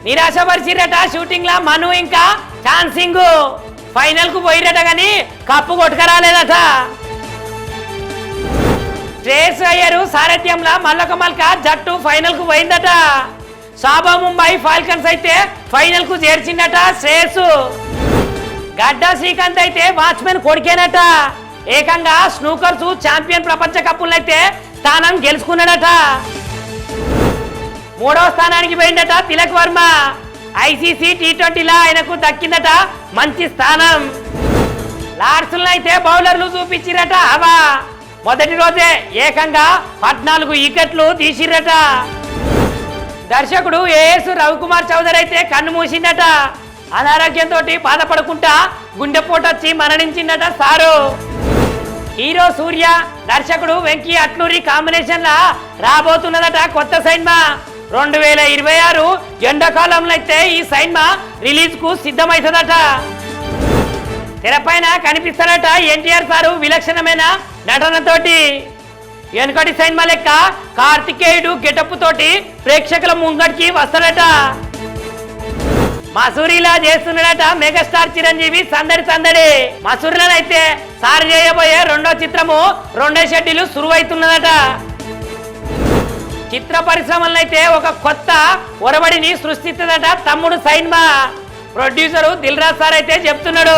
నిరాశపరిచిరట shooting లా మను ఇంకా ఛాన్సింగ్ final కు పోయిరట గాని కప్పు కొట్టుకరాలేదట. శ్రేయస్ అయ్యర్ సారథ్యంలో మల్లక మల్క జట్టు ఫైనల్ కు పోయిందట. సాబా ముంబై ఫాల్కన్స్ అయితే ఫైనల్ కు చేర్చిందట శ్రేయస్. గడ్డా శ్రీకాంత్ అయితే వాచ్మెన్ కొడికేనట. ఏకంగా స్నూకర్స్ ఛాంపియన్ ప్రపంచ కప్పులైతే స్థానం గెలుచుకున్నాడట. 3వ స్థానానికి పోయిందట తిలక్ వర్మ. ఐసీసీ T20లా ఆయనకు దక్కిందట మంచి స్థానం. లార్డ్స్లో అయితే బౌలర్లు చూపించిరట హవా. మొదటి రోజే ఏకంగా 14 వికెట్లు తీసిరట. దర్శకుడు ఏఎస్ రవికుమార్ చౌదరి అయితే కన్ను మూసిందట. అనారోగ్యంతో బాధపడుకుంటా గుండెపోటు వచ్చి మరణించిందట సారు. హీరో సూర్య దర్శకుడు వెంకీ అట్లూరి కాంబినేషన్ లా రాబోతున్నదట కొత్త సినిమా. 2026 ఎండాకాలంలో అయితే ఈ సినిమా రిలీజ్ కు సిద్ధమవుతుందట. తెరపైన కనిపిస్తారట ఎన్టీఆర్ సారు విలక్షణమైన నటనతోటి. వెనుకటి సినిమా లెక్క కార్తికేయుడు గెటప్ తోటి ప్రేక్షకుల ముంగడికి వస్తాడట. మసూరిలా చేస్తున్నాడట మెగాస్టార్ చిరంజీవి సందడి సందడి. మసూరిలోనైతే సార్ చేయబోయే 2వ చిత్రము 2వ షెడ్యూల్ సురువైతున్నదట. చిత్ర పరిశ్రమలను అయితే ఒక కొత్త ఒరబడిని సృష్టిస్తుందట తమ్ముడు cinema. Producer Dil Raju sir అయితే చెప్తున్నాడు.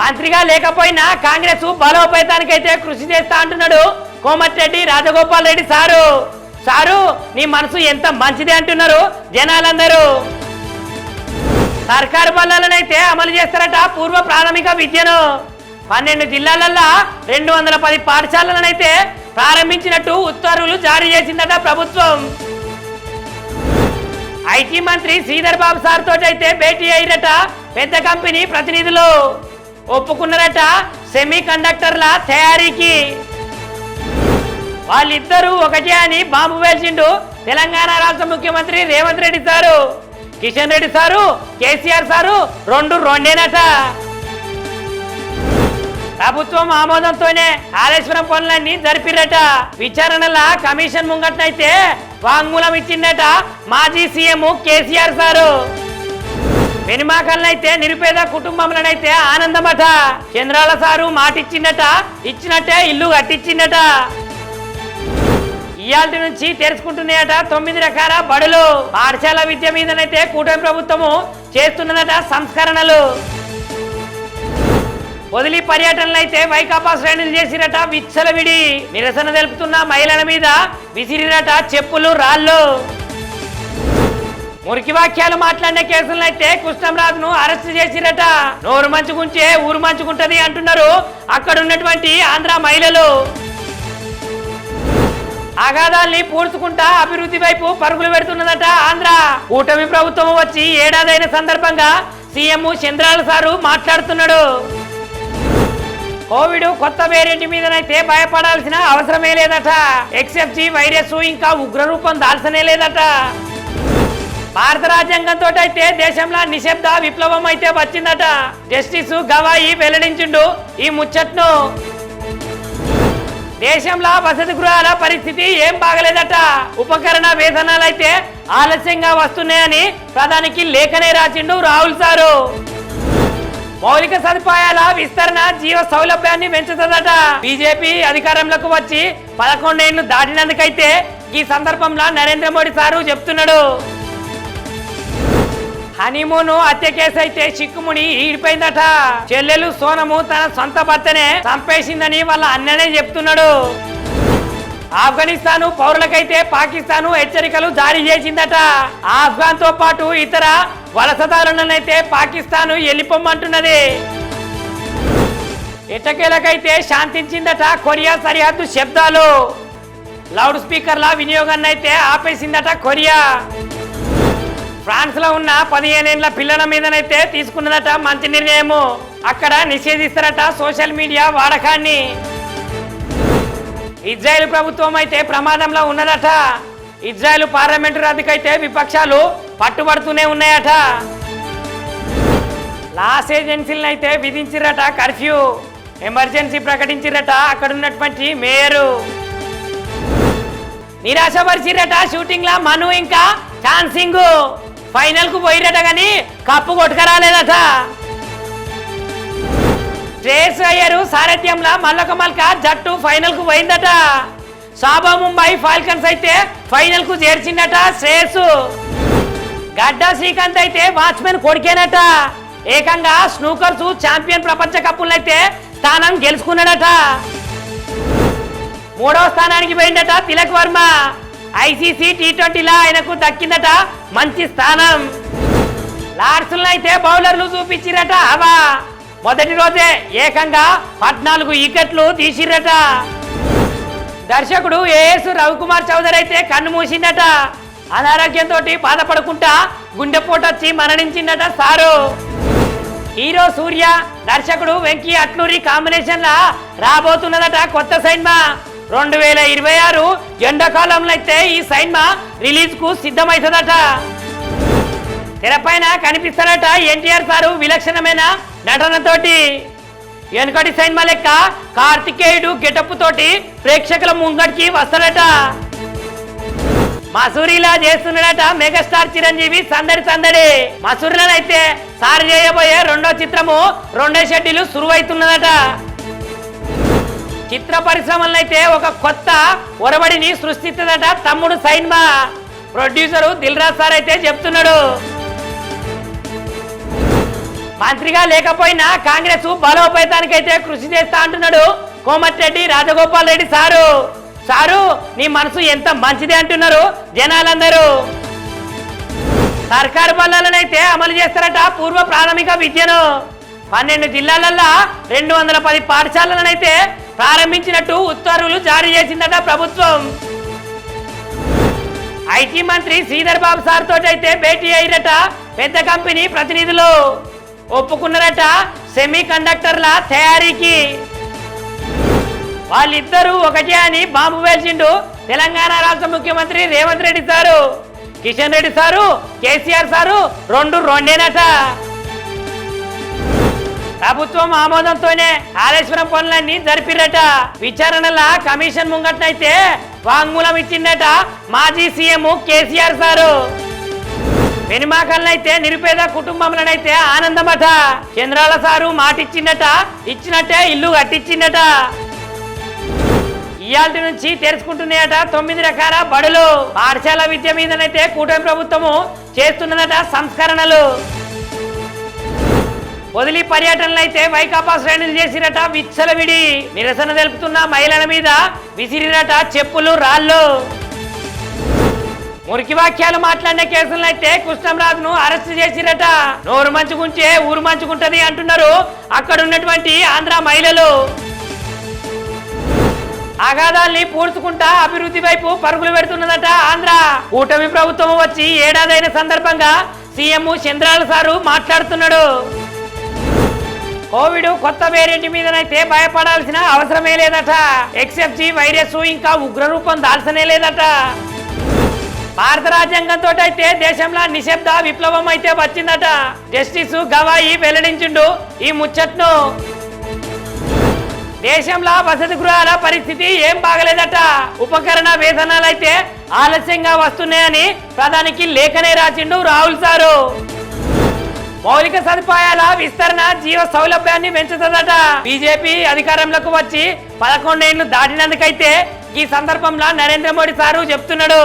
మంత్రిగా లేకపోయినా కాంగ్రెస్ బలోపేతానికైతే కృషి చేస్తా అంటున్నాడు కోమటిరెడ్డి రాజగోపాల్ రెడ్డి సారు. సారు నీ మనసు ఎంత మంచిది అంటున్నారు జనాలందరూ. సర్కారు బళ్ళలనైతే అమలు చేస్తారట పూర్వ ప్రాథమిక విద్యను. 12 జిల్లాలల్లో 210 పాఠశాలలనైతే ప్రారంభించినట్టు ఉత్తర్వులు జారీ చేసిందట ప్రభుత్వం. ఐటీ మంత్రి శ్రీధర్ బాబు సార్ తోటి అయితే భేటీ అయ్యారట పెద్ద కంపెనీ ప్రతినిధులు. ఒప్పుకున్నారట సెమీ కండక్టర్ల తయారీకి. వాళ్ళిద్దరూ ఒకటే అని బాంబు వేల్చిండు తెలంగాణ రాష్ట్ర ముఖ్యమంత్రి Revanth Reddy sir. Kishan Reddy sir KCR sir 2-2 ప్రభుత్వం ఆమోదంతోనే కాళేశ్వరం పనులన్నీ జరిపిరట. విచారణల కమిషన్ ముంగట్నైతే వాంగ్మూలం ఇచ్చిందట మాజీ సీఎం కేసీఆర్ సారు. పెనుమాకలనైతే నిరుపేద కుటుంబంలోనైతే ఆనందమట. చంద్రాల సారు మాట ఇచ్చిందట ఇచ్చినట్టే ఇల్లు కట్టించిందట. ఇయాల్టి నుంచి తెరుచుకుంటున్నాయట 9 రకాల బడులు. పాఠశాల విద్య మీదనైతే కూటమి ప్రభుత్వము చేస్తున్నదట సంస్కరణలు. వదిలి పర్యటనలు అయితే వైకాపా శ్రేణులు చేసిరట విచ్చలవిడి. నిరసన తెలుపుతున్న మహిళల మీద విసిరిరట చెప్పులు రాళ్ళు. మురికి వాక్యాలు మాట్లాడిన కేసులను అయితే కృష్ణంరాజును అరెస్ట్ చేసిరట. నోరు మంచుకుంటే ఊరు మంచుకుంటది అంటున్నారు అక్కడ ఉన్నటువంటి ఆంధ్ర మహిళలు. అగాధాల్ని పూడ్చుకుంటా అభివృద్ధి వైపు పరుగులు పెడుతున్నదట ఆంధ్ర. కూటమి ప్రభుత్వం వచ్చి ఏడాదైన సందర్భంగా సీఎం చంద్రాల సారు మాట్లాడుతున్నాడు. కోవిడ్ కొత్త వేరియంట్ మీదనైతే భయపడాల్సిన అవసరమే లేదట. XFG వైరస్ ఇంకా ఉగ్రరూపం దాల్చనే లేదట. భారత రాజ్యాంగంతో అయితే దేశంలో నిశ్శబ్ద విప్లవం అయితే వచ్చిందట. జస్టిస్ గవాయి వెల్లడించిండు ఈ ముచ్చట్ను. దేశంలో వసతి గృహాల పరిస్థితి ఏం బాగలేదట. ఉపకరణ వేతనాలు అయితే ఆలస్యంగా వస్తున్నాయని ప్రధానికి లేఖనే రాసిండు రాహుల్ సారు. మౌలిక సదుపాయాల విస్తరణ జీవ సౌలభ్యాన్ని పెంచుతుందట. బీజేపీ అధికారంలోకి వచ్చి 11 ఏళ్లు దాటినందుకైతే ఈ సందర్భంలో నరేంద్ర మోడీ సారు చెప్తున్నాడు. హనీమూన్ హత్య కేసు అయితే చిక్కుముడి ఈడిపోయిందట. చెల్లెలు సోనము తన సొంత భర్తనే చంపేసిందని వాళ్ళ అన్ననే చెప్తున్నాడు. ఆఫ్ఘనిస్తాన్ పౌరులకైతే పాకిస్తాన్ హెచ్చరికలు జారీ చేసిందట. ఆఫ్ఘాన్ తో పాటు ఇతర వలసదారులనైతే పాకిస్తాన్ వెళ్ళిపోమంటున్నది. ఎట్టకేలకైతే శాంతించిందట కొరియా సరిహద్దు శబ్దాలు. లౌడ్ స్పీకర్ల వినియోగాన్ని అయితే ఆపేసిందట కొరియా. ఫ్రాన్స్ లో ఉన్న 15 ఏళ్ల పిల్లల మీదనైతే తీసుకున్నదట మంచి నిర్ణయము. అక్కడ నిషేధిస్తారట సోషల్ మీడియా వాడకాన్ని. ఇజ్రాయెల్ ప్రభుత్వం అయితే ప్రమాదంలో ఉన్నదట. ఇజ్రాయెల్ పార్లమెంటు రద్దుకైతే విపక్షాలు పట్టుబడుతూనే ఉన్నాయట. లాస్ ఏజెన్సీలను అయితే విధించిరట కర్ఫ్యూ. ఎమర్జెన్సీ ప్రకటించిరట అక్కడ ఉన్నటువంటి మేయరు. నిరాశపరిచిరట షూటింగ్ లా మను ఇంకా ఛాన్సింగ్ ఫైనల్ కు పోయిరట గాని కప్పు కొట్టుకరాలేదట. శ్రేయస్ అయ్యరు సారథ్యంలో మల్లక మల్క జట్టు ఫైనల్ కు పోయిందట. సాబా ముంబై ఫాల్కన్స్ అయితే ఫైనల్ కు చేర్చిందట శ్రేయస్. గడ్డా శ్రీకాంత్ అయితే వాచ్మెన్ కొడికేనట. ఏకంగా స్నూకర్స్ ఛాంపియన్ ప్రపంచ కప్పులైతే స్థానం గెలుచుకున్నాడట. 3వ స్థానానికి పోయిందట తిలక్ వర్మ. ఐసీసీ టీ20లా ఆయనకు దక్కిందట మంచి స్థానం. లార్డ్స్లో అయితే బౌలర్లు చూపించిరట హవా. మొదటి రోజే ఏకంగా 14 వికెట్లు తీసిరట. దర్శకుడు ఏఎస్ రవికుమార్ చౌదరి అయితే కన్ను మూసిందట. అనారోగ్యంతో బాధపడుకుంటా గుండెపోటు వచ్చి మరణించిందట సారు. హీరో సూర్య దర్శకుడు వెంకీ అట్లూరి కాంబినేషన్ లా రాబోతున్నదట కొత్త సినిమా. 2026 ఎండాకాలంలో అయితే ఈ సినిమా రిలీజ్ కు సిద్ధమవుతుందట. తెరపైన కనిపిస్తారట ఎన్టీఆర్ సారు విలక్షణమైన నటనతోటి. వెనుకటి సినిమా లెక్క కార్తికేయుడు గెటప్ తోటి ప్రేక్షకుల ముంగడికి వస్తాడట. మసూరిలా చేస్తున్నాడట మెగాస్టార్ చిరంజీవి సందడి సందడి. మసూరిలోనైతే సార్ చేయబోయే 2వ చిత్రము 2వ షెడ్యూల్ సురువైతున్నదట. చిత్ర పరిశ్రమలో అయితే ఒక కొత్త ఒరబడిని సృష్టిస్తుందట తమ్ముడు cinema. Producer Dil Raju sir అయితే చెప్తున్నాడు. మంత్రిగా లేకపోయినా కాంగ్రెస్ బలోపేతానికైతే కృషి చేస్తా అంటున్నాడు కోమటిరెడ్డి రాజగోపాల్ రెడ్డి సారు. సారు నీ మనసు ఎంత మంచిది అంటున్నారు జనాలందరూ. సర్కారు బళ్ళనైతే అమలు చేస్తారట పూర్వ ప్రాథమిక విద్యను. 12 జిల్లాలల్లో 210 పాఠశాలలనైతే ప్రారంభించినట్టు ఉత్తర్వులు జారీ చేసిందట ప్రభుత్వం. ఐటీ మంత్రి శ్రీధర్ బాబు సార్ తోటి అయితే భేటీ అయ్యారట పెద్ద కంపెనీ ప్రతినిధులు. ఒప్పుకున్నారట సెమీ కండక్టర్ల తయారీకి. వాళ్ళిద్దరూ ఒకటే అని బాంబు వేల్చిండు తెలంగాణ రాష్ట్ర ముఖ్యమంత్రి Revanth Reddy sir. Kishan Reddy sir KCR sir 2-2 ప్రభుత్వం ఆమోదంతోనే కాళేశ్వరం పనులన్నీ జరిపిరట. విచారణల కమిషన్ ముంగట్నైతే వాంగ్మూలం ఇచ్చిందట మాజీ సీఎం కేసీఆర్ సారు. పెనుమాకలనైతే నిరుపేద కుటుంబంలోనైతే ఆనందమట. చంద్రాల సారు మాటిచ్చిందట ఇచ్చినట్టే ఇల్లు కట్టించిందట. ఇయాల్టి నుంచి తెరుచుకుంటున్నాయట 9 రకాల బడులు. పాఠశాల విద్య మీదనైతే కూటమి ప్రభుత్వము చేస్తున్నదట సంస్కరణలు. వదిలి పర్యటనలు అయితే వైకాపా శ్రేణులు చేసిరట విచ్చలవిడి. నిరసన తెలుపుతున్న మహిళల మీద విసిరిరట చెప్పులు రాళ్ళు. మురికి వాక్యాలు మాట్లాడిన కేసులను అయితే కృష్ణంరాజును అరెస్ట్ చేసిరట. నోరు మంచుకుంటే ఊరు మంచుకుంటది అంటున్నారు అక్కడ ఉన్నటువంటి ఆంధ్ర మహిళలు. అగాధాల్ని పూడ్చుకుంటా అభివృద్ధి వైపు పరుగులు పెడుతున్నదట ఆంధ్ర. కూటమి ప్రభుత్వం వచ్చి ఏడాదైన సందర్భంగా సీఎం చంద్రాల సారు మాట్లాడుతున్నాడు. కోవిడ్ కొత్త వేరియంట్ మీదనైతే భయపడాల్సిన అవసరమే లేదట. XFG వైరస్ ఇంకా ఉగ్రరూపం దాల్చనే లేదట. భారత రాజ్యాంగంతో అయితే దేశంలో నిశ్శబ్ద విప్లవం అయితే వచ్చిందట. జస్టిస్ గవాయి వెల్లడించిండు ఈ ముచ్చట్ను. దేశంలో వసతి గృహాల పరిస్థితి ఏం బాగలేదట. ఉపకరణ వేతనాలు అయితే ఆలస్యంగా వస్తున్నాయని ప్రధానికి లేఖనే రాసిండు రాహుల్ సారు. మౌలిక సదుపాయాల విస్తరణ జీవ సౌలభ్యాన్ని పెంచుతుందట. బీజేపీ అధికారంలోకి వచ్చి 11 ఏళ్లు దాటినందుకైతే ఈ సందర్భంలో నరేంద్ర మోడీ సారు చెప్తున్నాడు.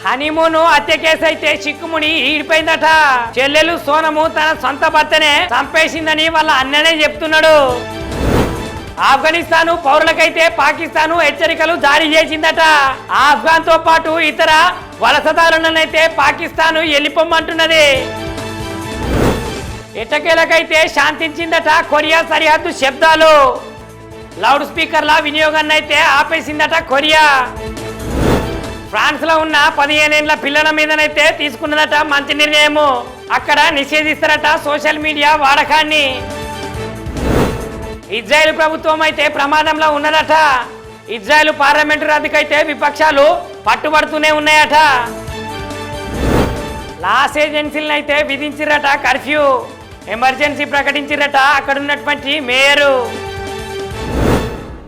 హనీమూన్ హత్య కేసు అయితే చిక్కుముడి ఈడిపోయిందట. చెల్లెలు సోనము తన సొంత భర్తనే చంపేసిందని వాళ్ళ అన్ననే చెప్తున్నాడు. ఆఫ్ఘనిస్తాను పౌరులకైతే పాకిస్తాను హెచ్చరికలు జారీ చేసిందట. ఆఫ్ఘాన్ తో పాటు ఇతర వలసదారులనైతే పాకిస్తాను వెళ్ళిపోమంటున్నది. ఎట్టకేలకైతే శాంతించిందట కొరియా సరిహద్దు శబ్దాలు. లౌడ్ స్పీకర్ల వినియోగాన్ని అయితే ఆపేసిందట కొరియా. ఫ్రాన్స్ లో ఉన్న 15 ఏళ్ల పిల్లల మీదనైతే తీసుకున్నదట మంచి నిర్ణయము. అక్కడ నిషేధిస్తారట సోషల్ మీడియా వాడకాన్ని. ఇజ్రాయెల్ ప్రభుత్వం అయితే ప్రమాదంలో ఉన్నదట. ఇజ్రాయెల్ పార్లమెంటు రద్దుకైతే విపక్షాలు పట్టుబడుతూనే ఉన్నాయట. లాస్ ఏజెన్సీలను అయితే విధించిరట కర్ఫ్యూ. ఎమర్జెన్సీ ప్రకటించిరట అక్కడ ఉన్నటువంటి మేయరు.